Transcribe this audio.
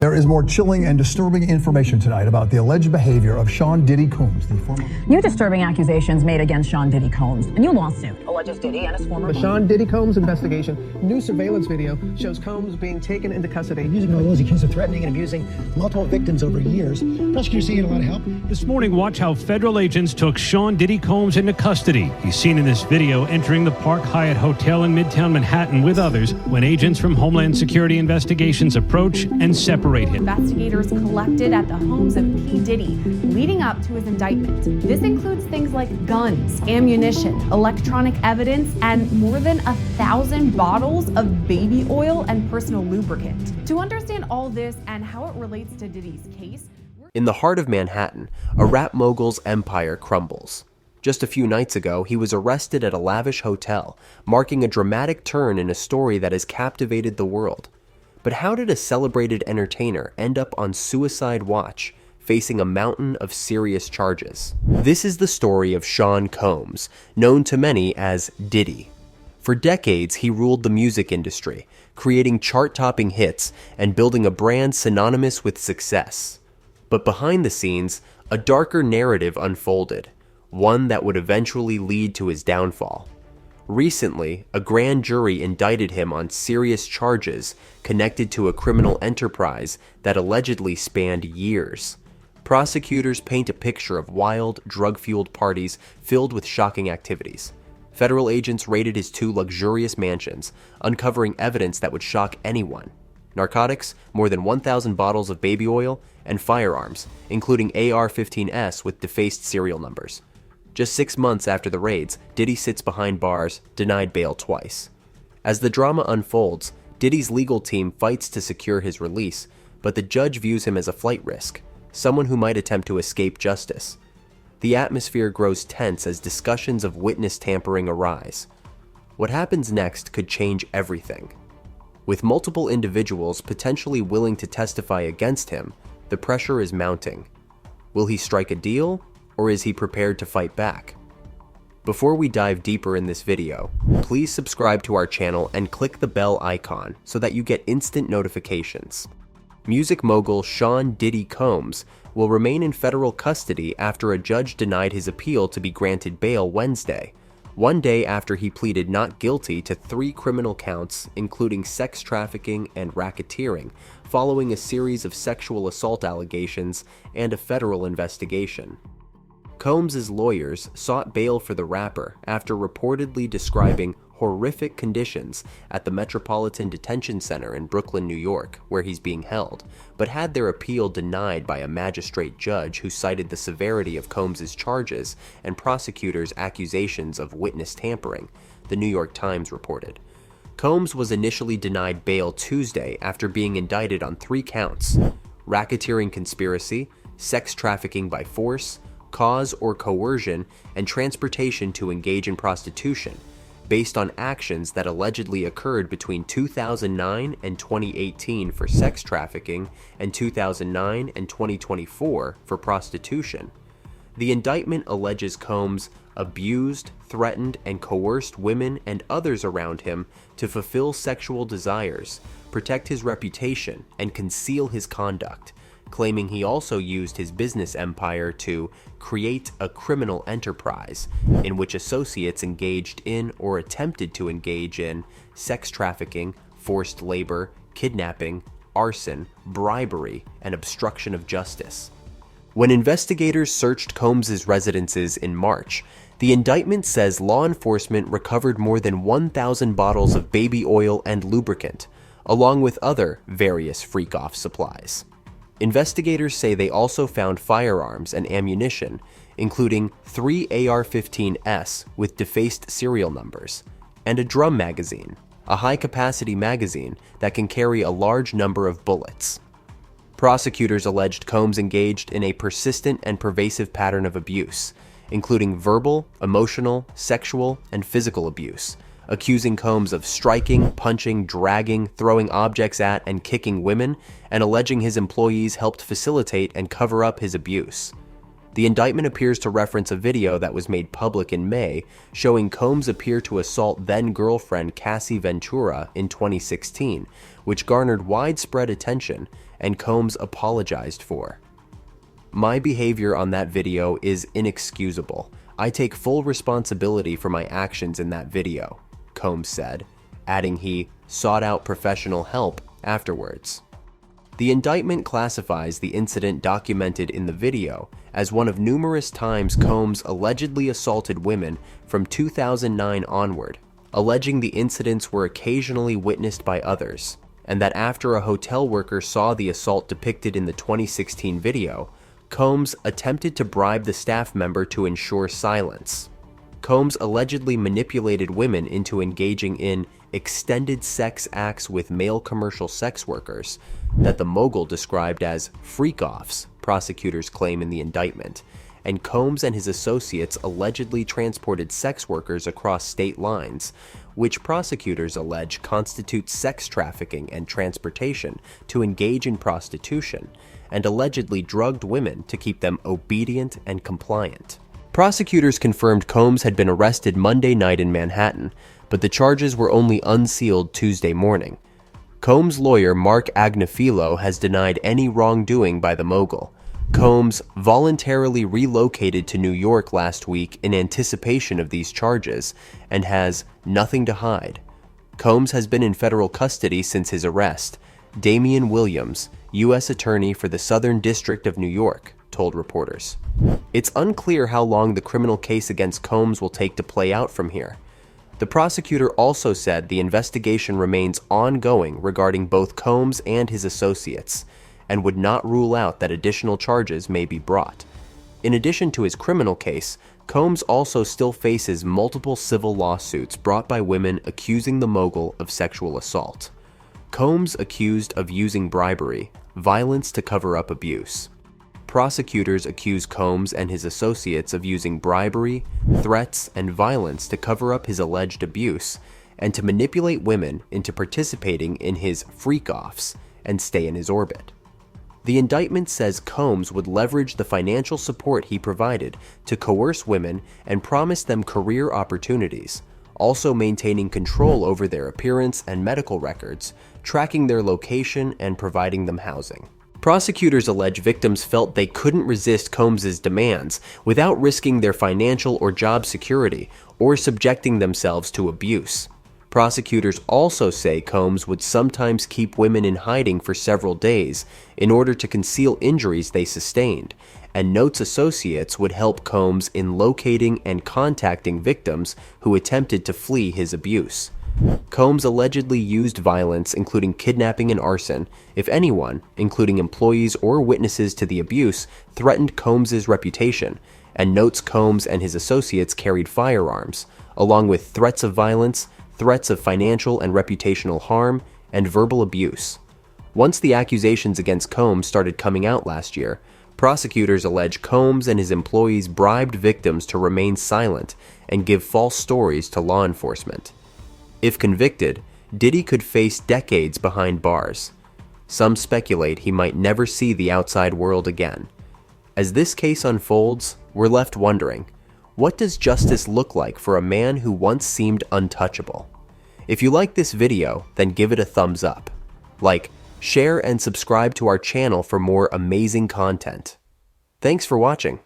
There is more chilling and disturbing information tonight about the alleged behavior of Sean Diddy Combs, the former... New disturbing accusations made against Sean Diddy Combs. A new lawsuit alleges Diddy and his former... The Sean Diddy Combs investigation. New surveillance video shows Combs being taken into custody. Using moguls, he accused of threatening and abusing multiple victims over years. Prosecutors say he had a lot of help. This morning, watch how federal agents took Sean Diddy Combs into custody. He's seen in this video entering the Park Hyatt Hotel in Midtown Manhattan with others when agents from Homeland Security Investigations approach and separate him. Investigators collected at the homes of P. Diddy leading up to his indictment. This includes things like guns, ammunition, electronic evidence, and more than 1,000 bottles of baby oil and personal lubricant. To understand all this and how it relates to Diddy's case, in the heart of Manhattan, a rap mogul's empire crumbles. Just a few nights ago, he was arrested at a lavish hotel, marking a dramatic turn in a story that has captivated the world. But how did a celebrated entertainer end up on suicide watch, facing a mountain of serious charges? This is the story of Sean Combs, known to many as Diddy. For decades, he ruled the music industry, creating chart-topping hits and building a brand synonymous with success. But behind the scenes, a darker narrative unfolded, one that would eventually lead to his downfall. Recently, a grand jury indicted him on serious charges connected to a criminal enterprise that allegedly spanned years. Prosecutors paint a picture of wild, drug-fueled parties filled with shocking activities. Federal agents raided his 2 luxurious mansions, uncovering evidence that would shock anyone. Narcotics, more than 1,000 bottles of baby oil, and firearms, including AR-15s with defaced serial numbers. Just 6 months after the raids, Diddy sits behind bars, denied bail twice. As the drama unfolds, Diddy's legal team fights to secure his release, but the judge views him as a flight risk, someone who might attempt to escape justice. The atmosphere grows tense as discussions of witness tampering arise. What happens next could change everything. With multiple individuals potentially willing to testify against him, the pressure is mounting. Will he strike a deal? Or is he prepared to fight back? Before we dive deeper in this video, please subscribe to our channel and click the bell icon so that you get instant notifications. Music mogul Sean Diddy Combs will remain in federal custody after a judge denied his appeal to be granted bail Wednesday, one day after he pleaded not guilty to 3 criminal counts, including sex trafficking and racketeering, following a series of sexual assault allegations and a federal investigation. Combs' lawyers sought bail for the rapper after reportedly describing horrific conditions at the Metropolitan Detention Center in Brooklyn, New York, where he's being held, but had their appeal denied by a magistrate judge who cited the severity of Combs' charges and prosecutors' accusations of witness tampering, the New York Times reported. Combs was initially denied bail Tuesday after being indicted on 3 counts: racketeering conspiracy, sex trafficking by force, cause or coercion, and transportation to engage in prostitution, based on actions that allegedly occurred between 2009 and 2018 for sex trafficking and 2009 and 2024 for prostitution. The indictment alleges Combs abused, threatened, and coerced women and others around him to fulfill sexual desires, protect his reputation, and conceal his conduct, claiming he also used his business empire to create a criminal enterprise in which associates engaged in or attempted to engage in sex trafficking, forced labor, kidnapping, arson, bribery, and obstruction of justice. When investigators searched Combs' residences in March, the indictment says law enforcement recovered more than 1,000 bottles of baby oil and lubricant, along with other various freak-off supplies. Investigators say they also found firearms and ammunition, including 3 AR-15s with defaced serial numbers, and a drum magazine, a high-capacity magazine that can carry a large number of bullets. Prosecutors alleged Combs engaged in a persistent and pervasive pattern of abuse, including verbal, emotional, sexual, and physical abuse, accusing Combs of striking, punching, dragging, throwing objects at, and kicking women, and alleging his employees helped facilitate and cover up his abuse. The indictment appears to reference a video that was made public in May, showing Combs appear to assault then-girlfriend Cassie Ventura in 2016, which garnered widespread attention and Combs apologized for. "My behavior on that video is inexcusable. I take full responsibility for my actions in that video," Combs said, adding he sought out professional help afterwards. The indictment classifies the incident documented in the video as one of numerous times Combs allegedly assaulted women from 2009 onward, alleging the incidents were occasionally witnessed by others, and that after a hotel worker saw the assault depicted in the 2016 video, Combs attempted to bribe the staff member to ensure silence. Combs allegedly manipulated women into engaging in extended sex acts with male commercial sex workers that the mogul described as freak-offs, prosecutors claim in the indictment, and Combs and his associates allegedly transported sex workers across state lines, which prosecutors allege constitutes sex trafficking and transportation to engage in prostitution, and allegedly drugged women to keep them obedient and compliant. Prosecutors confirmed Combs had been arrested Monday night in Manhattan, but the charges were only unsealed Tuesday morning. Combs' lawyer Mark Agnifilo has denied any wrongdoing by the mogul. Combs voluntarily relocated to New York last week in anticipation of these charges and has nothing to hide. Combs has been in federal custody since his arrest. Damian Williams, U.S. Attorney for the Southern District of New York, told reporters. It's unclear how long the criminal case against Combs will take to play out from here. The prosecutor also said the investigation remains ongoing regarding both Combs and his associates, and would not rule out that additional charges may be brought. In addition to his criminal case, Combs also still faces multiple civil lawsuits brought by women accusing the mogul of sexual assault. Combs accused of using bribery, violence to cover up abuse. Prosecutors accuse Combs and his associates of using bribery, threats, and violence to cover up his alleged abuse and to manipulate women into participating in his freak-offs and stay in his orbit. The indictment says Combs would leverage the financial support he provided to coerce women and promise them career opportunities, also maintaining control over their appearance and medical records, tracking their location, and providing them housing. Prosecutors allege victims felt they couldn't resist Combs' demands without risking their financial or job security or subjecting themselves to abuse. Prosecutors also say Combs would sometimes keep women in hiding for several days in order to conceal injuries they sustained, and notes associates would help Combs in locating and contacting victims who attempted to flee his abuse. Combs allegedly used violence, including kidnapping and arson, if anyone, including employees or witnesses to the abuse, threatened Combs' reputation, and notes Combs and his associates carried firearms, along with threats of violence, threats of financial and reputational harm, and verbal abuse. Once the accusations against Combs started coming out last year, prosecutors allege Combs and his employees bribed victims to remain silent and give false stories to law enforcement. If convicted, Diddy could face decades behind bars. Some speculate he might never see the outside world again. As this case unfolds, we're left wondering, what does justice look like for a man who once seemed untouchable? If you like this video, then give it a thumbs up. Like, share, and subscribe to our channel for more amazing content. Thanks for watching.